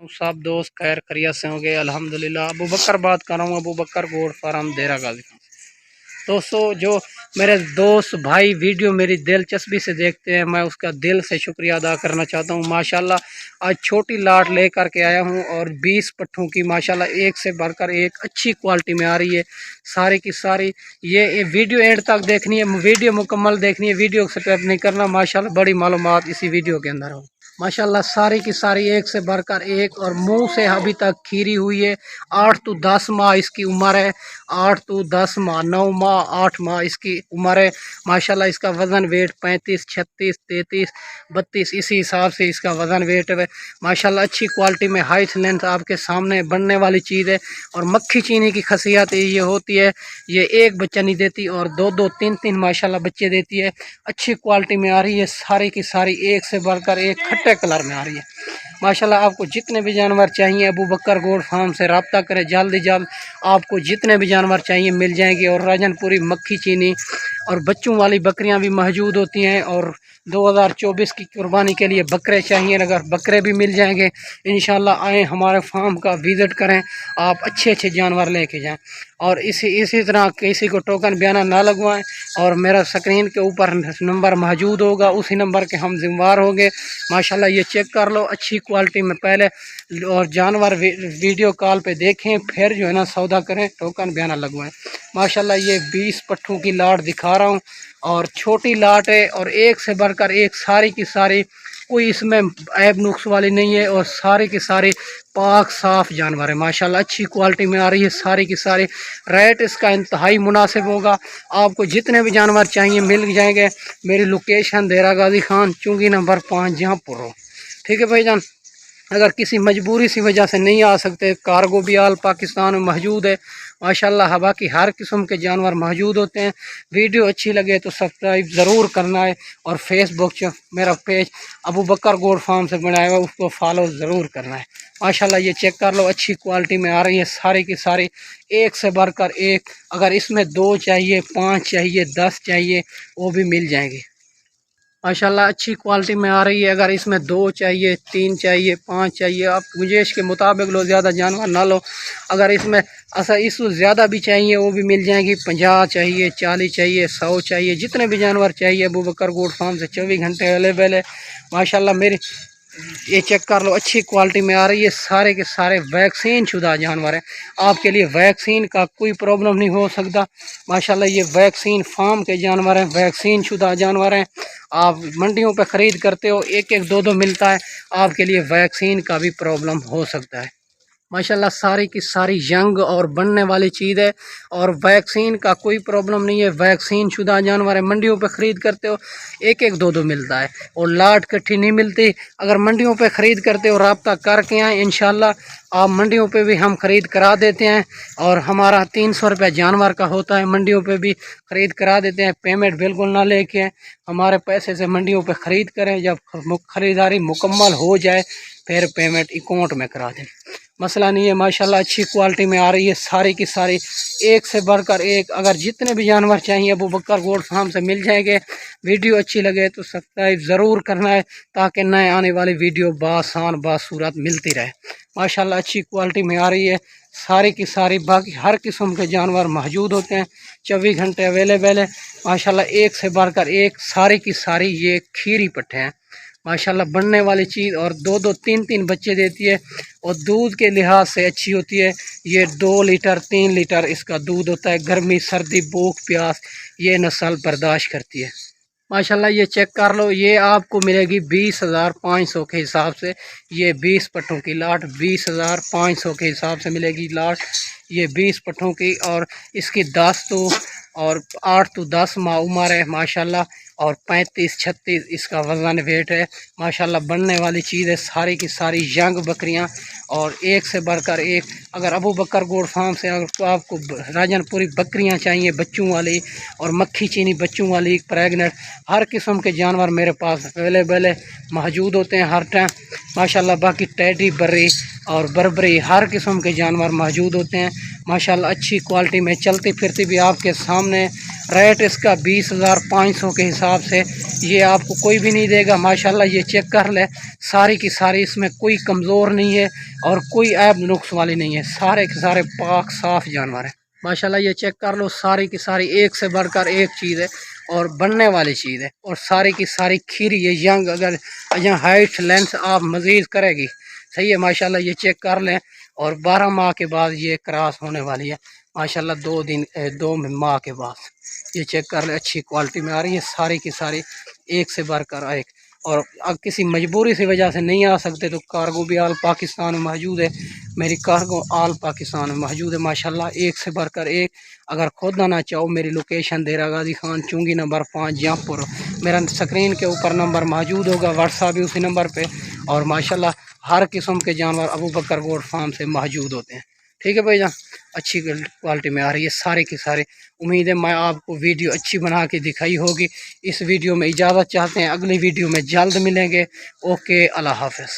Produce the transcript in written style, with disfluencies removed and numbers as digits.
सब दोस्त खैर खैरियत से होंगे अल्हम्दुलिल्लाह। अबू बकर बात कर रहा हूँ, अबू बकर गोट फार्म देरा गाजी। दोस्तों, जो मेरे दोस्त भाई वीडियो मेरी दिलचस्पी से देखते हैं, मैं उसका दिल से शुक्रिया अदा करना चाहता हूँ। माशाल्लाह आज छोटी लाट ले करके आया हूँ और 20 पट्ठों की माशाल्लाह एक से बढ़कर एक अच्छी क्वालिटी में आ रही है सारी की सारी। ये वीडियो एंड तक देखनी है, वीडियो मुकम्मल देखनी है, वीडियो को स्किप नहीं करना। माशाल्लाह बड़ी मालूमात इसी वीडियो के अंदर हो। माशाल्लाह सारी की सारी एक से बढ़कर एक और मुंह से अभी तक खीरी हुई है। 8 to 10 माह इसकी उम्र है, 8 to 10 माह, 9 माह 8 माह इसकी उम्र है। माशाल्लाह इसका वज़न वेट 35, 36, 33, 32 इसी हिसाब से इसका वज़न वेट है। माशाल्लाह अच्छी क्वालिटी में हाइट लेंथ आपके सामने बनने वाली चीज़ है। और मक्खी चीनी की खासियत ये होती है, ये एक बच्चा नहीं देती और 2-2, 3-3 माशाल्लाह बच्चे देती है। अच्छी क्वालिटी में आ रही है सारी की सारी, एक से बढ़कर एक खट्टे कलर में आ रही है। माशाल्लाह आपको जितने भी जानवर चाहिए अबू बकर गोट फार्म से रब्ता करें, जल्द ही जल्द आपको जितने भी जानवर चाहिए मिल जाएंगे। और राजनपुरी मक्खी चीनी और बच्चों वाली बकरियां भी मौजूद होती हैं। और 2024 की कुर्बानी के लिए बकरे चाहिए, अगर बकरे भी मिल जाएंगे इंशाल्लाह। आएँ हमारे फार्म का विज़िट करें, आप अच्छे अच्छे जानवर लेके जाएं। और इसी तरह किसी को टोकन बयाना ना लगवाएं। और मेरा स्क्रीन के ऊपर नंबर मौजूद होगा, उसी नंबर के हम जिम्मेवार होंगे। माशाल्लाह ये चेक कर लो अच्छी क्वालिटी में पहले, और जानवर वीडियो कॉल पे देखें, फिर जो है ना सौदा करें, टोकन बयाना लगवाएं। माशाल्लाह ये 20 पट्ठों की लाट दिखा रहा हूँ और छोटी लाट है और एक से बढ़कर एक सारी की सारी, कोई इसमें ऐब नुक्स वाली नहीं है और सारी की सारी पाक साफ़ जानवर है। माशाल्लाह अच्छी क्वालिटी में आ रही है सारी की सारी। रेट इसका इंतहाई मुनासिब होगा, आपको जितने भी जानवर चाहिए मिल जाएंगे। मेरी लोकेशन देरा गाजी खान चुंगी नंबर 5 जहाँपुर हो। ठीक है भाईजान, अगर किसी मजबूरी सी वजह से नहीं आ सकते, कार्गो भी आल पाकिस्तान में मौजूद है। माशाल्लाह बाकी हर किस्म के जानवर मौजूद होते हैं। वीडियो अच्छी लगे तो सब्सक्राइब ज़रूर करना है और फेसबुक से मेरा पेज अबू बकर गोट फार्म से बनाया हुआ उसको फॉलो ज़रूर करना है। माशाल्लाह ये चेक कर लो अच्छी क्वालिटी में आ रही है सारी की सारी, एक से बढ़कर एक। अगर इसमें 2 चाहिए, 5 चाहिए, 10 चाहिए, वो भी मिल जाएंगे। माशाल्लाह अच्छी क्वालिटी में आ रही है। अगर इसमें 2 चाहिए, 3 चाहिए, 5 चाहिए, आप गुंजाइश के मुताबिक लो, ज़्यादा जानवर ना लो। अगर इसमें इससे ज़्यादा भी चाहिए वो भी मिल जाएंगी। 50 चाहिए, 40 चाहिए, 100 चाहिए, जितने भी जानवर चाहिए अबू बकर गोट फार्म से 24 घंटे अवेलेबल है। माशाल्लाह मेरी ये चेक कर लो अच्छी क्वालिटी में आ रही है, सारे के सारे वैक्सीन शुदा जानवर हैं। आपके लिए वैक्सीन का कोई प्रॉब्लम नहीं हो सकता। माशाल्लाह ये वैक्सीन फार्म के जानवर हैं, वैक्सीन शुदा जानवर हैं। आप मंडियों पे ख़रीद करते हो, एक एक 2-2 मिलता है, आपके लिए वैक्सीन का भी प्रॉब्लम हो सकता है। माशाल्लाह सारी की सारी यंग और बनने वाली चीज़ है और वैक्सीन का कोई प्रॉब्लम नहीं है। वैक्सीन शुदा जानवर है, मंडियों पे ख़रीद करते हो एक एक 2-2 मिलता है और लाट कट्ठी नहीं मिलती। अगर मंडियों पे ख़रीद करते हो रब्ता करके आए, इंशाल्लाह आप मंडियों पे भी हम ख़रीद करा देते हैं। और हमारा 300 रुपये जानवर का होता है, मंडियों पे भी ख़रीद करा देते हैं। पेमेंट बिल्कुल ना लेके हमारे पैसे से मंडियों पे ख़रीद करें, जब ख़रीदारी मुकम्मल हो जाए फिर पेमेंट अकाउंट में करा दें, मसला नहीं है। माशाल्लाह अच्छी क्वालिटी में आ रही है सारी की सारी, एक से बढ़कर एक। अगर जितने भी जानवर चाहिए अबू बकर गोट फार्म से मिल जाएंगे। वीडियो अच्छी लगे तो सब्सक्राइब ज़रूर करना है ताकि नए आने वाली वीडियो बासान बासूरत मिलती रहे। माशाल्लाह अच्छी क्वालिटी में आ रही है सारी की सारी। बाकी हर किस्म के जानवर मौजूद होते हैं, 24 घंटे अवेलेबल है। माशाल्लाह एक से बढ़कर एक सारी की सारी ये खीरी पट्ठे हैं। माशाल्लाह बनने वाली चीज़ और 2-2, 3-3 बच्चे देती है और दूध के लिहाज से अच्छी होती है। ये 2 लीटर 3 लीटर इसका दूध होता है। गर्मी सर्दी भूख प्यास ये नस्ल बर्दाश्त करती है। माशाल्लाह ये चेक कर लो, ये आपको मिलेगी 20,500 के हिसाब से। ये 20 पट्ठों की लाट 20,500 के हिसाब से मिलेगी लाट, ये 20 पट्ठों की। और इसकी 10 तो और 8 to 10 माह उम्र है माशाल्लाह। और 35-36 इसका वज़न वेट है। माशाल्लाह बनने वाली चीज़ है सारी की सारी यंग बकरियां और एक से बढ़कर एक। अगर अबू बकर गोट फार्म से अगर तो आपको राजनपुरी बकरियां चाहिए बच्चों वाली और मक्खी चीनी बच्चों वाली प्रेगनेंट, हर किस्म के जानवर मेरे पास अवेलेबल है, मौजूद होते हैं हर टाइम। माशाल्लाह बाकी टैडी बर्री اور بربری ہر قسم کے جانور موجود ہوتے ہیں ماشاءاللہ، اچھی کوالٹی میں چلتی پھرتی بھی آپ کے سامنے۔ ریٹ اس کا 20,500 کے حساب سے، یہ آپ کو کوئی بھی نہیں دے گا ماشاءاللہ۔ یہ چیک کر لے، ساری کی ساری اس میں کوئی کمزور نہیں ہے اور کوئی عیب نقص والی نہیں ہے، سارے کے سارے پاک صاف جانور ہیں ماشاءاللہ۔ یہ چیک کر لو، ساری کی ساری ایک سے بڑھ کر ایک چیز ہے اور بننے والی چیز ہے، اور ساری کی ساری کھیری ہے ینگ، اگر یہاں ہائٹ لینتھ آپ مزید کرے گی صحیح ہے ماشاءاللہ۔ یہ چیک کر لیں، اور 12 ماہ کے بعد یہ کراس ہونے والی ہے ماشاءاللہ، 2 ماہ کے بعد یہ چیک کر لیں، اچھی کوالٹی میں آ رہی ہے ساری کی ساری ایک سے بڑھ کر ایک۔ اور اب کسی مجبوری سی وجہ سے نہیں آ سکتے تو کارگو بھی آل پاکستان میں موجود ہے، میری کارگو آل پاکستان میں موجود ہے ماشاءاللہ، ایک سے بڑھ کر ایک۔ اگر خود آنا چاہو، میری لوکیشن دیرہ غازی خان چونگی نمبر 5 جہاں پور، میرا سکرین کے اوپر نمبر موجود ہوگا، واٹس ایپ بھی اسی نمبر پہ، اور ماشاءاللہ ہر قسم کے جانور ابو بکر گوٹ فارم سے موجود ہوتے ہیں، ٹھیک ہے بھائی جان۔ اچھی کوالٹی میں آ رہی ہے سارے کی سارے، امید ہے میں آپ کو ویڈیو اچھی بنا کے دکھائی ہوگی۔ اس ویڈیو میں اجازت چاہتے ہیں، اگلی ویڈیو میں جلد ملیں گے، اوکے، اللہ حافظ۔